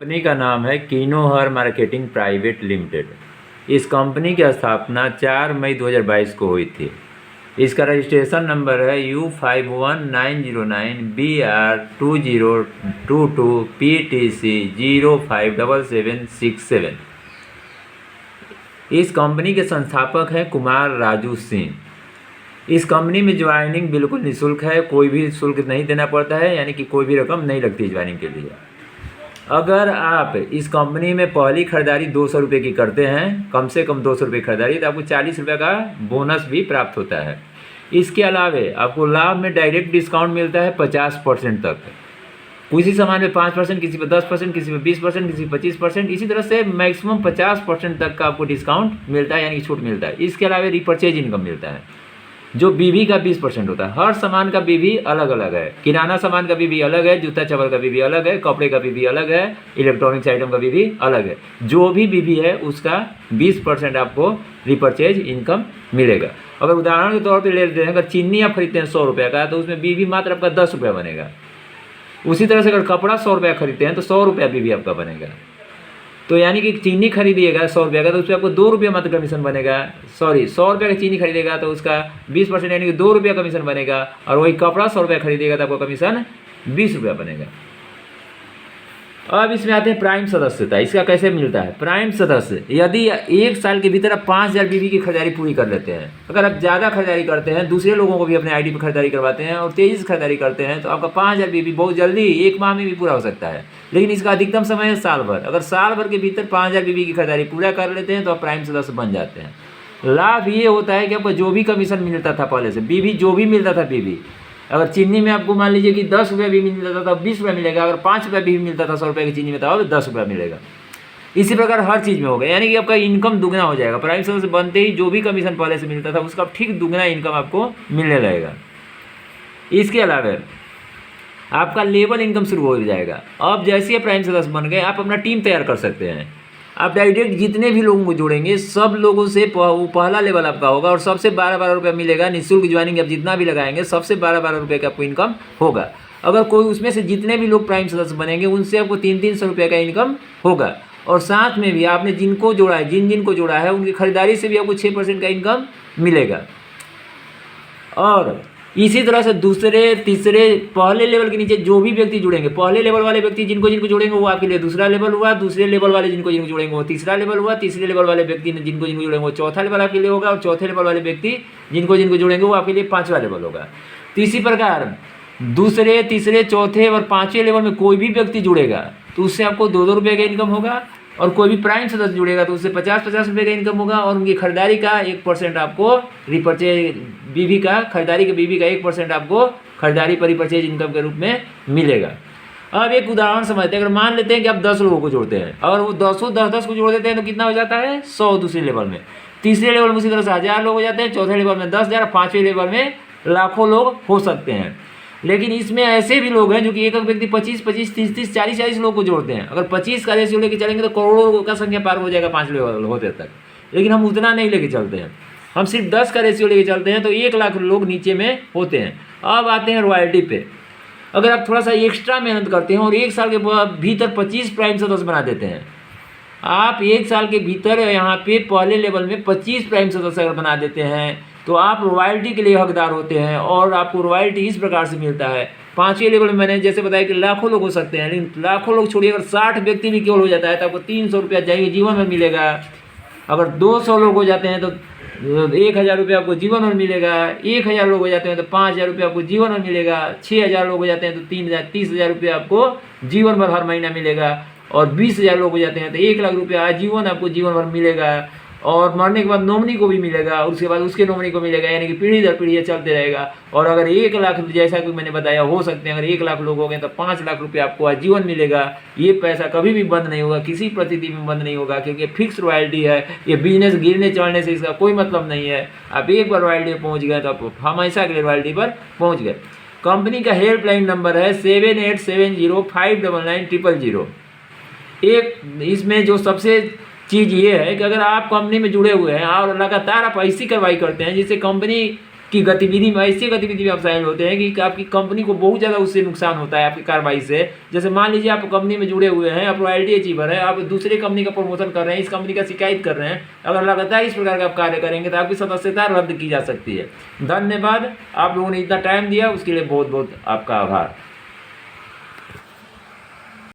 Company का नाम है किनोहर मार्केटिंग प्राइवेट लिमिटेड। इस कंपनी की स्थापना 4 मई 2022 को हुई थी। इसका रजिस्ट्रेशन नंबर है U519090BR2022PTC057767। इस कंपनी के संस्थापक हैं कुमार राजू सिंह। इस कंपनी में ज्वाइनिंग बिल्कुल निःशुल्क है, कोई भी शुल्क नहीं देना पड़ता है, यानी कि कोई भी रकम नहीं लगती ज्वाइनिंग के लिए। अगर आप इस कंपनी में पहली खरीदारी 200 रुपये की करते हैं, कम से कम 200 रुपये खरीदारी, तो आपको 40 रुपये का बोनस भी प्राप्त होता है। इसके अलावे आपको लाभ में डायरेक्ट डिस्काउंट मिलता है 50% तक। किसी सामान में 5%, किसी पे 10%, किसी पे 20%, किसी पे 25%, इसी तरह से मैक्सिमम 50% तक का आपको डिस्काउंट मिलता है, यानी कि छूट मिलता है। इसके अलावा रिपर्चेज इनकम मिलता है जो बीवी का 20% होता है। हर सामान का बीवी अलग अलग है। किराना सामान का बीवी अलग है, जूता चप्पल का बीवी अलग है, कपड़े का बीवी अलग है, इलेक्ट्रॉनिक्स आइटम का बीवी अलग है। जो भी बीवी है उसका 20% आपको रिपर्चेज इनकम मिलेगा। अगर उदाहरण के तौर पर ले लेते हैं, अगर चीनी आप खरीदते हैं 100 रुपये का, तो उसमें बीवी मात्र आपका 10 रुपया बनेगा। उसी तरह से अगर कपड़ा 100 रुपया खरीदते हैं तो 100 रुपया बीवी आपका बनेगा। तो यानी कि चीनी खरीदिएगा 100 रुपये का, तो उसमें आपको 2 रुपये मात्र कमीशन बनेगा। 100 रुपये का चीनी खरीदेगा तो उसका 20% यानी कि 2 रुपये कमीशन बनेगा। और वही कपड़ा 100 रुपये खरीदेगा तो आपको कमीशन 20 रुपया बनेगा। अब इसमें आते हैं प्राइम सदस्यता। इसका कैसे मिलता है प्राइम सदस्य? यदि 1 साल के भीतर आप 5000 बीवी की खरीदारी पूरी कर लेते हैं, अगर आप ज़्यादा खरीदारी करते हैं, दूसरे लोगों को भी अपने आईडी पर खरीदारी करवाते हैं और तेज़ी से खरीदारी करते हैं, तो आपका 5000 बीवी बहुत जल्दी 1 माह में भी पूरा हो सकता है। लेकिन इसका अधिकतम समय है साल भर। अगर साल भर के भीतर 5000 बीवी की खरीदारी पूरा कर लेते हैं तो आप प्राइम सदस्य बन जाते हैं। लाभ ये होता है कि आपको जो भी कमीशन मिलता था पहले से, बीवी जो भी मिलता था, बीवी अगर चीनी में आपको मान लीजिए कि 10 रुपये भी मिलता था तो 20 रुपये मिलेगा। अगर 5 रुपये भी मिलता था 100 रुपये की चीनी में तो अब 10 रुपये मिलेगा। इसी प्रकार हर चीज़ में होगा, यानी कि आपका इनकम दुगना हो जाएगा। प्राइम सदस्य बनते ही जो भी कमीशन पहले से मिलता था उसका ठीक दुगना इनकम आपको मिलने लगेगा। इसके अलावा आपका लेवल इनकम शुरू हो जाएगा। अब जैसे प्राइम सदस्य बन गए, आप अपना टीम तैयार कर सकते हैं। आप डायरेक्ट जितने भी लोगों को जोड़ेंगे सब लोगों से वो पहला लेवल आपका होगा और सबसे 12-12 रुपये मिलेगा। निःशुल्क ज्वाइनिंग आप जितना भी लगाएंगे सबसे 12-12 रुपये का आपको इनकम होगा। अगर कोई उसमें से जितने भी लोग प्राइम सदस्य बनेंगे उनसे आपको 300-300 रुपये का इनकम होगा। और साथ में भी आपने जिनको जोड़ा है, जिन को जोड़ा है, उनकी खरीदारी से भी आपको 6% का इनकम मिलेगा। और इसी तरह से दूसरे तीसरे पहले लेवल के नीचे जो भी व्यक्ति जुड़ेंगे, पहले लेवल वाले व्यक्ति जिनको जोड़ेंगे वो आपके लिए दूसरा लेवल हुआ, दूसरे लेवल वाले जिनको जोड़ेंगे वो तीसरा लेवल हुआ, तीसरे लेवल वाले व्यक्ति जिनको जोड़ेंगे वो चौथा लेवल आपके लिए होगा, और चौथे लेवल वाले व्यक्ति जिनको जोड़ेंगे वो आपके लिए 5वां लेवल होगा। तो इसी प्रकार दूसरे तीसरे चौथे और 5वें लेवल में कोई भी व्यक्ति जुड़ेगा तो उससे आपको 2-2 रुपये का इनकम होगा। और कोई भी प्राइम सदस्य जुड़ेगा तो उससे 50-50 रुपये का इनकम होगा। और उनकी खरीदारी का 1% आपको रिपर्चेज बीवी का खरीदारी के बीवी का 1% आपको खरीदारी पर रिपर्चेज इनकम के रूप में मिलेगा। अब एक उदाहरण समझते हैं। अगर मान लेते हैं कि आप 10 लोगों को जोड़ते हैं और वो 10 को जोड़ देते हैं तो कितना हो जाता है? 100 दूसरे लेवल में। तीसरे लेवल में उसी तरह से 1000 लोग हो जाते हैं, चौथे लेवल में 10,000, 5वें लेवल में लाखों लोग हो सकते हैं। लेकिन इसमें ऐसे भी लोग हैं जो कि एक व्यक्ति 25-25, 30-30, 40-40 लोग को जोड़ते हैं। अगर 25 का रेशियो लेके चलेंगे तो करोड़ों का संख्या पार हो जाएगा 5 लेवल होते तक। लेकिन हम उतना नहीं लेके चलते हैं, हम सिर्फ 10 का रेशियो लेके चलते हैं, तो 1 लाख लोग नीचे में होते हैं। अब आते हैं रॉयल्टी पे। अगर आप थोड़ा सा एक्स्ट्रा मेहनत करते हैं और 1 साल के भीतर 25 प्राइम सदस्य बना देते हैं, आप 1 साल के भीतर यहाँ पे पहले लेवल में 25 प्राइम सदस्य अगर बना देते हैं तो आप रॉयल्टी के लिए हकदार होते हैं। और आपको रॉयल्टी इस प्रकार से मिलता है। 5वें लेवल में मैंने जैसे बताया कि लाखों लोग हो सकते हैं, लेकिन लाखों लोग छोड़िए, अगर 60 व्यक्ति भी केवल हो जाता है तो आपको 300 रुपया जाएंगे जीवन में मिलेगा। अगर 200 लोग हो जाते हैं तो 1000 रुपये आपको जीवन में मिलेगा। 1000 लोग हो जाते हैं तो 5000 रुपये आपको जीवन में मिलेगा। 6000 लोग हो जाते हैं तो 30,000 रुपये आपको जीवन भर हर महीना मिलेगा। और 20,000 लोग हो जाते हैं तो 1 लाख रुपया आजीवन आपको जीवन भर मिलेगा। और मरने के बाद नॉमिनी को भी मिलेगा, उसके बाद उसके नॉमिनी को मिलेगा, यानी कि पीढ़ी दर पीढ़ी चलते रहेगा। और अगर 1 लाख, जैसा कि मैंने बताया, हो सकते हैं, अगर 1 लाख लोग हो गए तो 5 लाख रुपये आपको आजीवन मिलेगा। ये पैसा कभी भी बंद नहीं होगा, किसी परिस्थिति में बंद नहीं होगा, क्योंकि फिक्स रॉयल्टी है। ये बिजनेस गिरने चढ़ने से इसका कोई मतलब नहीं है। आप एक बार रॉयल्टी पर पहुँच गए तो आप हमेशा के लिए रॉयल्टी पर पहुँच गए। कंपनी का हेल्पलाइन नंबर है 7870599000। एक इसमें जो सबसे चीज़ ये है कि अगर आप कंपनी में जुड़े हुए हैं और लगातार आप ऐसी कार्रवाई करते हैं जिससे कंपनी की गतिविधि में, ऐसी गतिविधि में आप शामिल होते हैं कि आपकी कंपनी को बहुत ज़्यादा उससे नुकसान होता है आपकी कार्रवाई से। जैसे मान लीजिए आप कंपनी में जुड़े हुए हैं, आप रॉयल्टी अचीवर है, आप दूसरे कंपनी का प्रमोशन कर रहे हैं, इस कंपनी का शिकायत कर रहे हैं, अगर लगातार इस प्रकार का आप कार्य करेंगे तो आपकी सदस्यता रद्द की जा सकती है। धन्यवाद, आप लोगों ने इतना टाइम दिया उसके लिए बहुत बहुत आपका आभार।